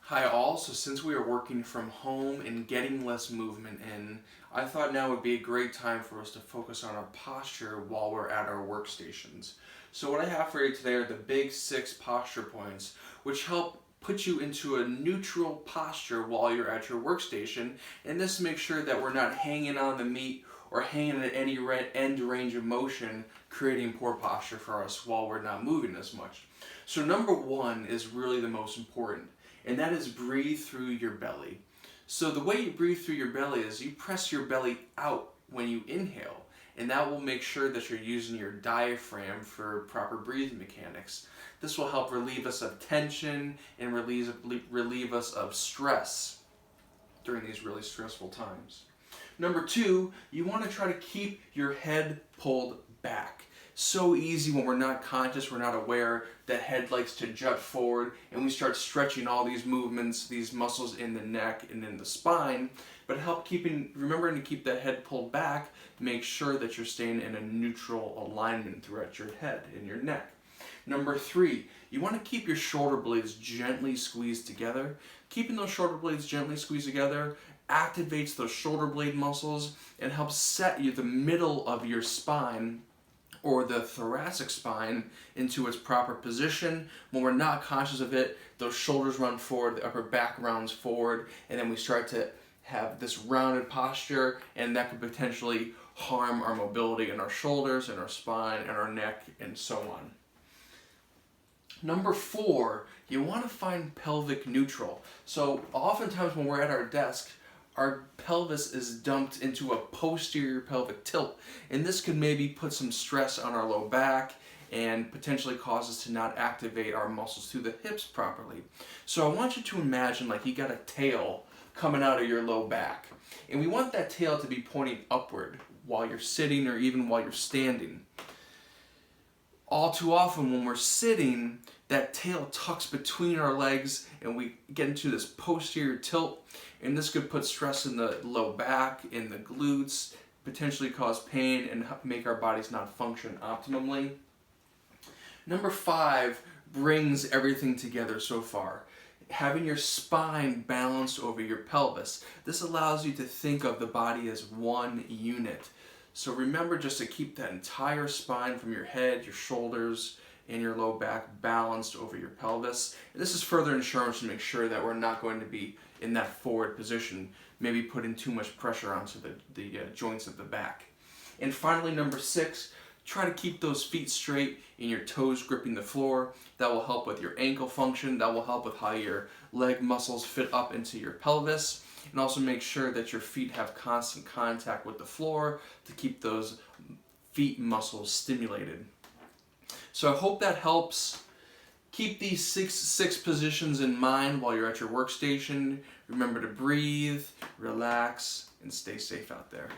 Hi all, so since we are working from home and getting less movement in, I thought now would be a great time for us to focus on our posture while we're at our workstations. So what I have for you today are the big 6 posture points, which help put you into a neutral posture while you're at your workstation, and this makes sure that we're not hanging on the meat or hanging at any end range of motion, creating poor posture for us while we're not moving as much. So number 1 is really the most important, and that is breathe through your belly. So the way you breathe through your belly is you press your belly out when you inhale, and that will make sure that you're using your diaphragm for proper breathing mechanics. This will help relieve us of tension and relieve us of stress during these really stressful times. Number 2, you want to try to keep your head pulled back. So easy when we're not conscious, we're not aware, that head likes to jut forward and we start stretching all these movements, these muscles in the neck and in the spine. But remembering to keep the head pulled back, make sure that you're staying in a neutral alignment throughout your head and your neck. Number 3, you want to keep your shoulder blades gently squeezed together. Keeping those shoulder blades gently squeezed together activates those shoulder blade muscles and helps set you the middle of your spine or the thoracic spine into its proper position. When we're not conscious of it, those shoulders run forward, the upper back rounds forward, and then we start to have this rounded posture, and that could potentially harm our mobility in our shoulders and our spine and our neck and so on. Number 4, you want to find pelvic neutral. So oftentimes when we're at our desk, our pelvis is dumped into a posterior pelvic tilt, and this could maybe put some stress on our low back and potentially cause us to not activate our muscles through the hips properly. So I want you to imagine like you got a tail coming out of your low back, and we want that tail to be pointing upward while you're sitting or even while you're standing. All too often when we're sitting, that tail tucks between our legs and we get into this posterior tilt, and this could put stress in the low back, in the glutes, potentially cause pain and make our bodies not function optimally. Number 5 brings everything together so far. Having your spine balanced over your pelvis. This allows you to think of the body as one unit. So remember just to keep that entire spine from your head, your shoulders, and your low back balanced over your pelvis. And this is further insurance to make sure that we're not going to be in that forward position, maybe putting too much pressure onto the joints of the back. And finally, number 6, try to keep those feet straight and your toes gripping the floor. That will help with your ankle function. That will help with how your leg muscles fit up into your pelvis. And also make sure that your feet have constant contact with the floor to keep those feet muscles stimulated. So I hope that helps. Keep these six positions in mind while you're at your workstation. Remember to breathe, relax, and stay safe out there.